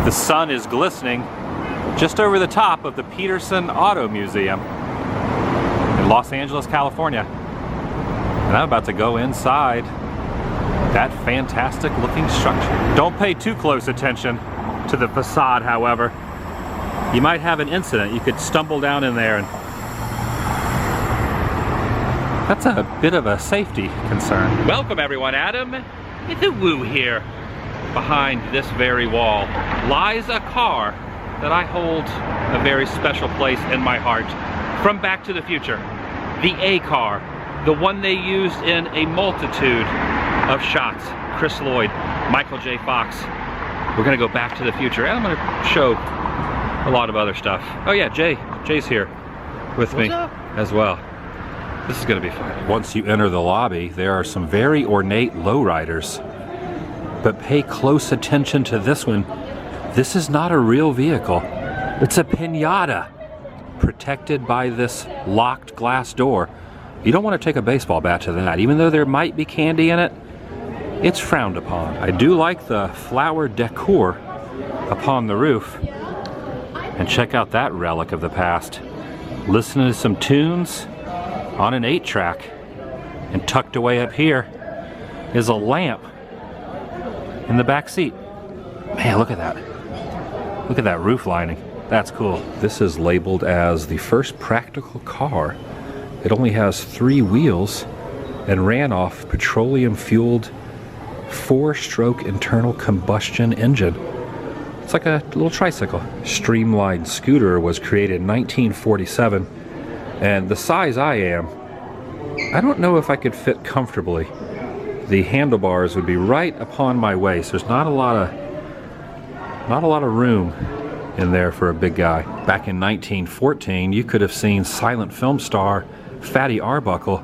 The sun is glistening just over the top of the Petersen Auto Museum in Los Angeles, California. And I'm about to go inside that fantastic looking structure. Don't pay too close attention to the facade, however. You might have an incident. You could stumble down in there, and that's a bit of a safety concern. Welcome everyone, Adam the Woo here. Behind this very wall lies a car that I hold a very special place in my heart. From Back to the Future, the A car, the one they used in a multitude of shots. Chris Lloyd, Michael J. Fox. We're gonna go back to the future, and I'm gonna show a lot of other stuff. Oh yeah, Jay's here with me as well. This is gonna be fun. Once you enter the lobby, there are some very ornate lowriders, but pay close attention to this one. This is not a real vehicle. It's a piñata protected by this locked glass door. You don't want to take a baseball bat to that. Even though there might be candy in it, it's frowned upon. I do like the flower decor upon the roof. And check out that relic of the past. Listen to some tunes on an 8-track. And tucked away up here is a lamp in the back seat. Man, look at that. Look at that roof lining. That's cool. This is labeled as the first practical car. It only has 3 wheels and ran off petroleum-fueled 4-stroke internal combustion engine. It's like a little tricycle. Streamlined scooter was created in 1947, and the size I am, I don't know if I could fit comfortably. The handlebars would be right upon my waist. There's not a lot of room in there for a big guy. Back in 1914, you could have seen silent film star Fatty Arbuckle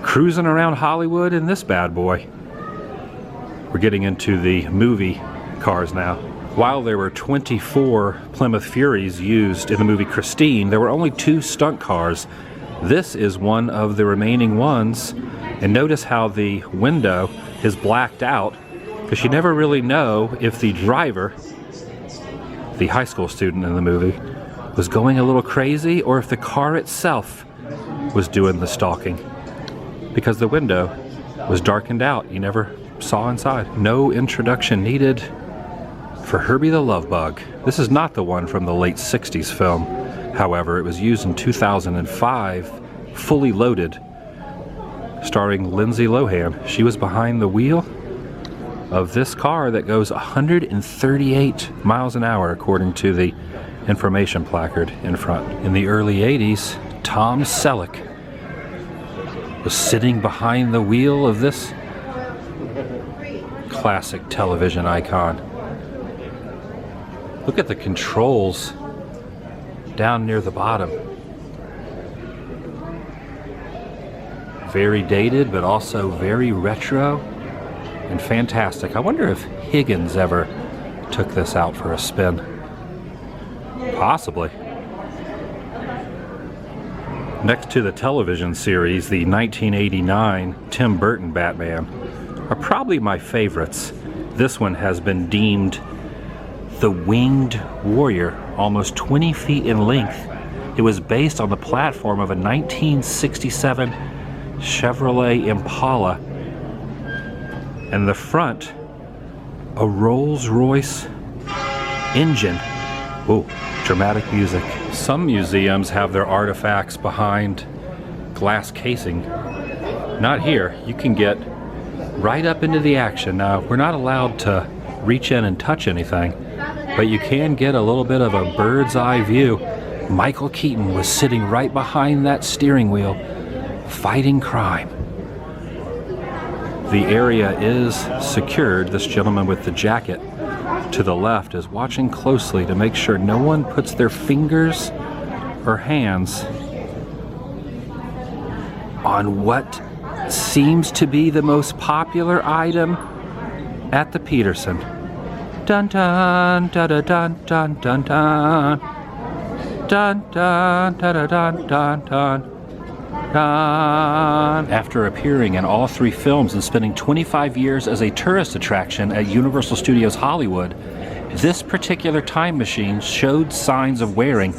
cruising around Hollywood in this bad boy. We're getting into the movie cars now. While there were 24 Plymouth Furies used in the movie Christine, there were only 2 stunt cars. This is one of the remaining ones. And notice how the window is blacked out, because you never really know if the driver, the high school student in the movie, was going a little crazy or if the car itself was doing the stalking, because the window was darkened out. You never saw inside. No introduction needed for Herbie the Lovebug. This is not the one from the late 60s film. However, it was used in 2005, fully loaded, starring Lindsay Lohan. She was behind the wheel of this car that goes 138 miles an hour according to the information placard in front. In the early 80s, Tom Selleck was sitting behind the wheel of this classic television icon. Look at the controls down near the bottom. Very dated, but also very retro and fantastic. I wonder if Higgins ever took this out for a spin. Possibly. Next to the television series, the 1989 Tim Burton Batman are probably my favorites. This one has been deemed the Winged Warrior, almost 20 feet in length. It was based on the platform of a 1967 Chevrolet Impala, and the front, a Rolls-Royce engine. Whoa, dramatic music. Some museums have their artifacts behind glass casing. Not here. You can get right up into the action. Now, we're not allowed to reach in and touch anything, but you can get a little bit of a bird's eye view. Michael Keaton was sitting right behind that steering wheel, fighting crime. The area is secured. This gentleman with the jacket to the left is watching closely to make sure no one puts their fingers or hands on what seems to be the most popular item at the Petersen. Dun dun dun dun dun dun dun dun dun dun dun dun dun. After appearing in all 3 films and spending 25 years as a tourist attraction at Universal Studios Hollywood, This particular time machine showed signs of wearing.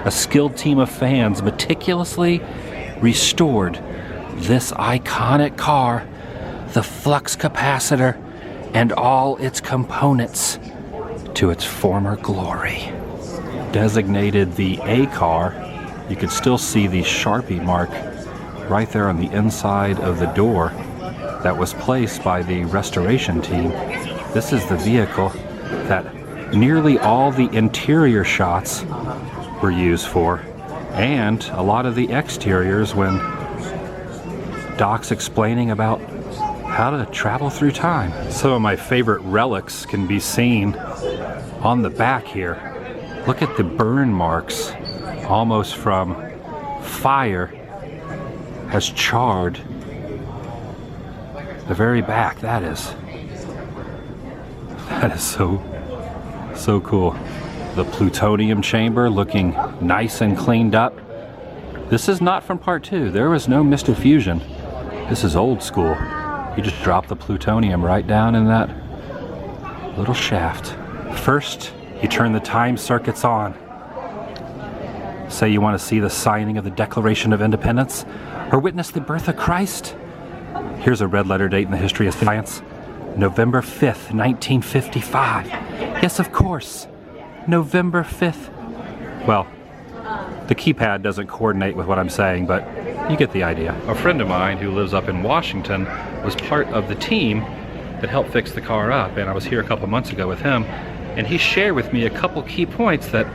A skilled team of fans meticulously restored this iconic car, the flux capacitor, and all its components to its former glory. Designated the A car, you could still see the Sharpie mark right there on the inside of the door that was placed by the restoration team. This is the vehicle that nearly all the interior shots were used for, and a lot of the exteriors when Doc's explaining about how to travel through time. Some of my favorite relics can be seen on the back here. Look at the burn marks, almost from fire, has charred the very back. That is so cool. The plutonium chamber looking nice and cleaned up. This is not from part 2. There was no Mr. Fusion. This is old school. You just drop the plutonium right down in that little shaft. First, you turn the time circuits on. Say you want to see the signing of the Declaration of Independence or witness the birth of Christ. Here's a red letter date in the history of science. November 5th, 1955. Yes, of course. November 5th. Well, the keypad doesn't coordinate with what I'm saying, but you get the idea. A friend of mine who lives up in Washington was part of the team that helped fix the car up, and I was here a couple months ago with him, and he shared with me a couple key points that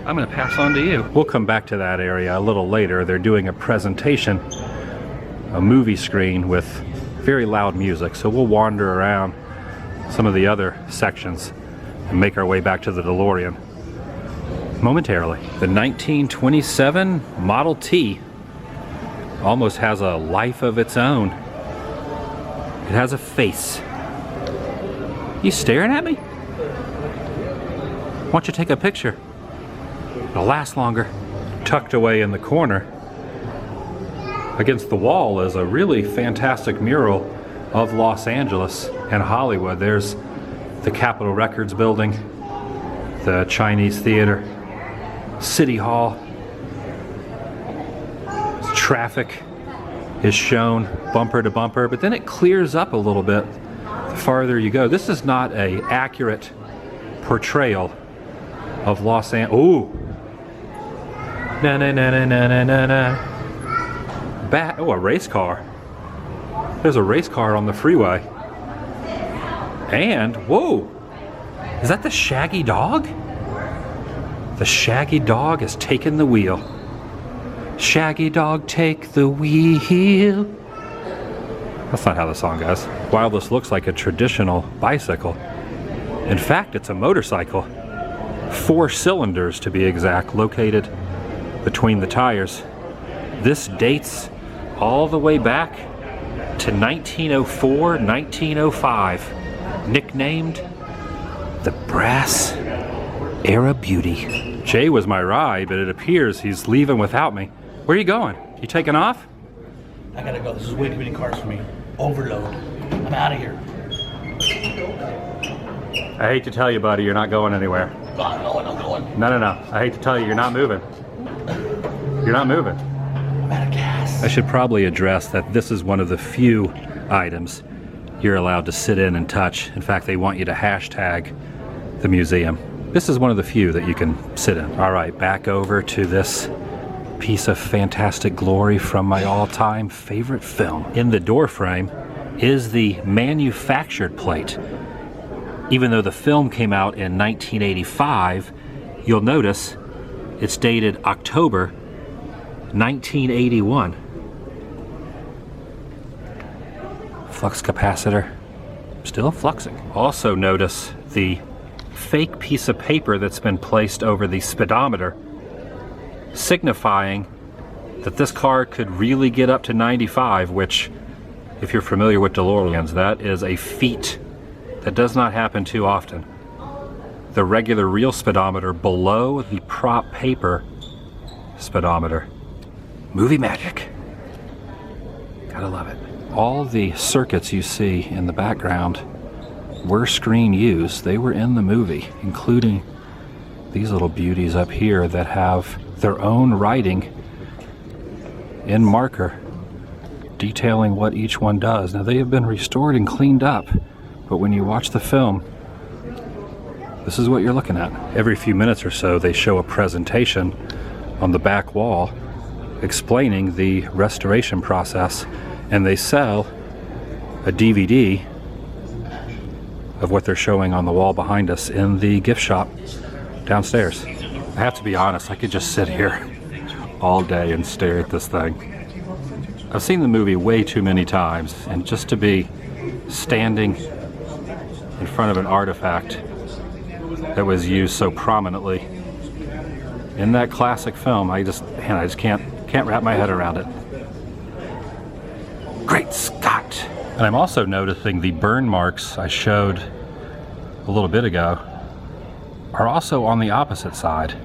I'm going to pass on to you. We'll come back to that area a little later. They're doing a presentation, a movie screen with very loud music, so we'll wander around some of the other sections and make our way back to the DeLorean momentarily. The 1927 Model T almost has a life of its own. It has a face. You staring at me? Why don't you take a picture? It'll last longer. Tucked away in the corner against the wall is a really fantastic mural of Los Angeles and Hollywood. There's the Capitol Records building, the Chinese Theater, City Hall. Traffic is shown bumper to bumper, but then it clears up a little bit the farther you go. This is not an accurate portrayal of Los Angeles. Ooh. Na na na na na na na na. Oh, a race car. There's a race car on the freeway. And, whoa, is that the Shaggy Dog? The Shaggy Dog has taken the wheel. Shaggy Dog, take the wheel. That's not how the song goes. While this looks like a traditional bicycle, in fact, it's a motorcycle. 4 cylinders to be exact, located between the tires. This dates all the way back to 1904, 1905. Nicknamed the Brass Era Beauty. Jay was my ride, but it appears he's leaving without me. Where are you going? You taking off? I gotta go. This is way too many cars for me. Overload. I'm out of here. I hate to tell you, buddy, you're not going anywhere. I'm going. No. I hate to tell you, you're not moving. You're not moving. I'm out of gas. I should probably address that this is one of the few items you're allowed to sit in and touch. In fact, they want you to hashtag the museum. This is one of the few that you can sit in. All right, back over to this piece of fantastic glory from my all-time favorite film. In the door frame is the manufactured plate. Even though the film came out in 1985, you'll notice it's dated October 1981. Flux capacitor, still fluxing. Also notice the fake piece of paper that's been placed over the speedometer, signifying that this car could really get up to 95, which, if you're familiar with DeLoreans, that is a feat that does not happen too often. The regular real speedometer below the prop paper speedometer. Movie magic. Gotta love it. All the circuits you see in the background were screen used. They were in the movie, including these little beauties up here that have their own writing in marker detailing what each one does. Now, they have been restored and cleaned up, but when you watch the film, this is what you're looking at. Every few minutes or so, they show a presentation on the back wall explaining the restoration process, and they sell a DVD of what they're showing on the wall behind us in the gift shop downstairs. I have to be honest, I could just sit here all day and stare at this thing. I've seen the movie way too many times, and just to be standing in front of an artifact that was used so prominently in that classic film, I just can't wrap my head around it. Great Scott! And I'm also noticing the burn marks I showed a little bit ago are also on the opposite side.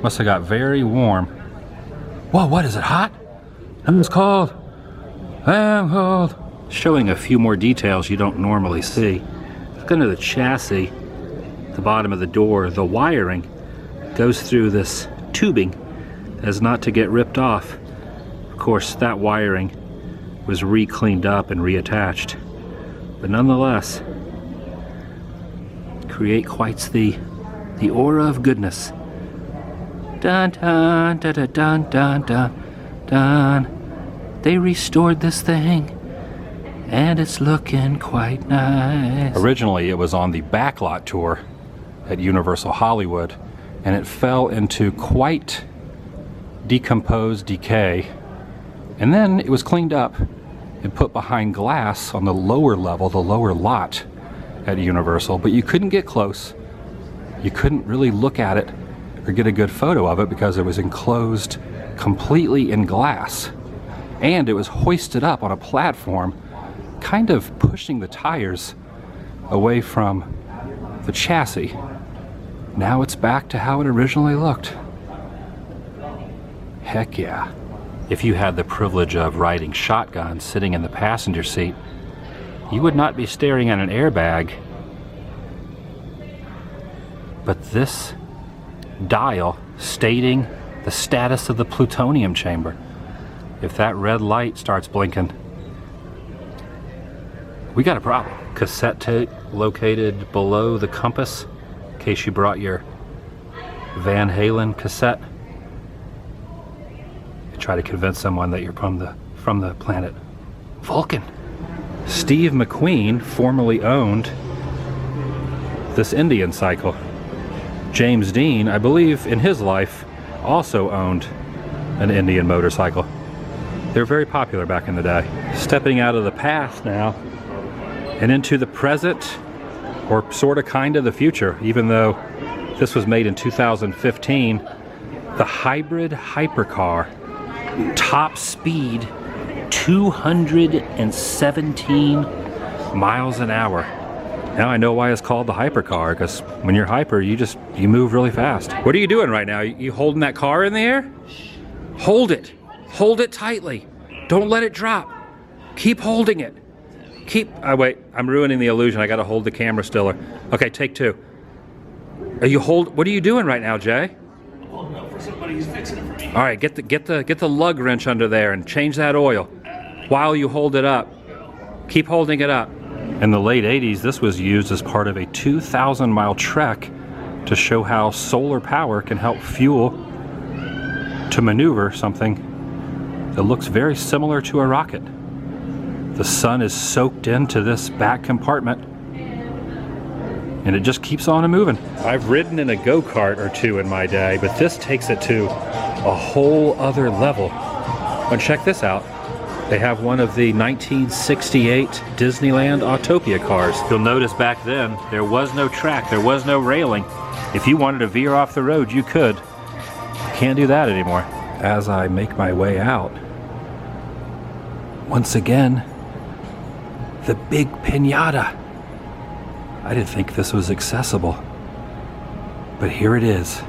Must have got very warm. Whoa, what is it, hot? It's cold. I'm cold. Showing a few more details you don't normally see. Look under the chassis, the bottom of the door, the wiring goes through this tubing as not to get ripped off. Of course, that wiring was re-cleaned up and reattached, but nonetheless create quite the aura of goodness. Dun dun dun dun dun dun dun dun. They restored this thing and it's looking quite nice. Originally it was on the backlot tour at Universal Hollywood, and it fell into quite decomposed decay, and then it was cleaned up and put behind glass on the lower level, the lower lot at Universal, but you couldn't get close. You couldn't really look at it or get a good photo of it because it was enclosed completely in glass, and it was hoisted up on a platform, kind of pushing the tires away from the chassis. Now it's back to how it originally looked. Heck yeah. If you had the privilege of riding shotgun sitting in the passenger seat, you would not be staring at an airbag. But this dial stating the status of the plutonium chamber, if that red light starts blinking, we got a problem. Cassette tape located below the compass, in case you brought your Van Halen cassette. You try to convince someone that you're from the planet Vulcan. Steve McQueen formerly owned this Indian cycle. James Dean, I believe in his life, also owned an Indian motorcycle. They were very popular back in the day. Stepping out of the past now and into the present, or sort of kind of the future, even though this was made in 2015, the hybrid Hypercar, top speed 217 miles an hour. Now I know why it's called the Hypercar, because when you're hyper, you move really fast. What are you doing right now? You holding that car in the air? Hold it. Hold it tightly. Don't let it drop. Keep holding it. Wait, I'm ruining the illusion. I gotta hold the camera stiller. Okay, take two. What are you doing right now, Jay? I'm holding up for somebody who's fixing it for me. All right, get the lug wrench under there and change that oil while you hold it up. Keep holding it up. In the late 80s, this was used as part of a 2,000-mile trek to show how solar power can help fuel to maneuver something that looks very similar to a rocket. The sun is soaked into this back compartment, and it just keeps on moving. I've ridden in a go-kart or two in my day, but this takes it to a whole other level. But check this out. They have one of the 1968 Disneyland Autopia cars. You'll notice back then, there was no track, there was no railing. If you wanted to veer off the road, you could. You can't do that anymore. As I make my way out, once again, the big piñata. I didn't think this was accessible, but here it is.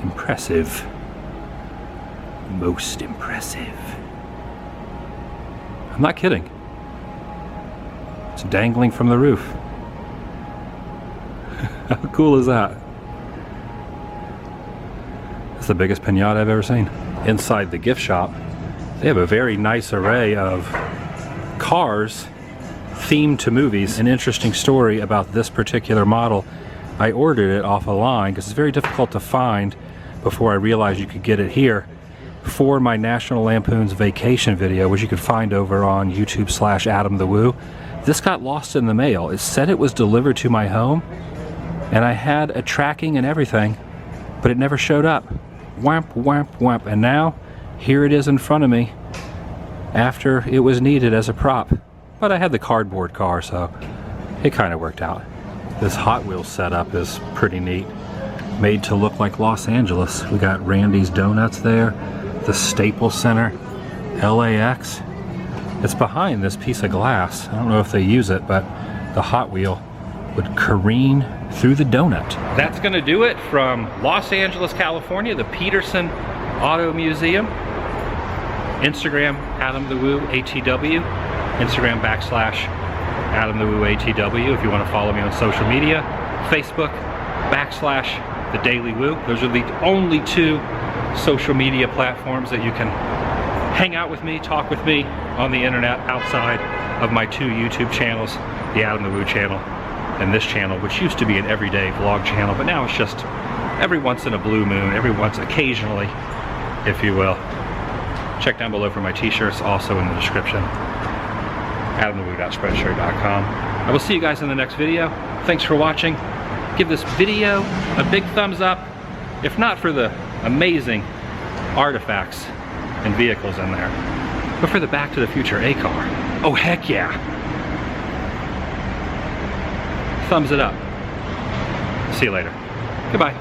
Impressive. Most impressive. I'm not kidding. It's dangling from the roof. How cool is that? That's the biggest pinata I've ever seen. Inside the gift shop, they have a very nice array of cars themed to movies. An interesting story about this particular model. I ordered it off a line because it's very difficult to find before I realized you could get it here for my National Lampoon's Vacation video, which you could find over on YouTube/AdamTheWoo. This got lost in the mail. It said it was delivered to my home, and I had a tracking and everything, but it never showed up. Whamp, whamp, whamp. And now, here it is in front of me after it was needed as a prop. But I had the cardboard car, so it kind of worked out. This Hot Wheels setup is pretty neat. Made to look like Los Angeles. We got Randy's Donuts there, the Staples Center, LAX. It's behind this piece of glass. I don't know if they use it, but the Hot Wheel would careen through the donut. That's gonna do it from Los Angeles, California, the Petersen Auto Museum. Instagram, AdamTheWoo, ATW. Instagram /AdamTheWoo, ATW if you want to follow me on social media. Facebook /TheDailyWoo. Those are the only two social media platforms that you can hang out with me, talk with me on the internet outside of my two YouTube channels, the AdamTheWoo channel and this channel, which used to be an everyday vlog channel, but now it's just every once in a blue moon, occasionally, if you will. Check down below for my t-shirts, also in the description. AdamTheWoo.Spreadshirt.com. I will see you guys in the next video. Thanks for watching. Give this video a big thumbs up, if not for the amazing artifacts and vehicles in there, but for the Back to the Future A car. Oh heck yeah! Thumbs it up. See you later. Goodbye.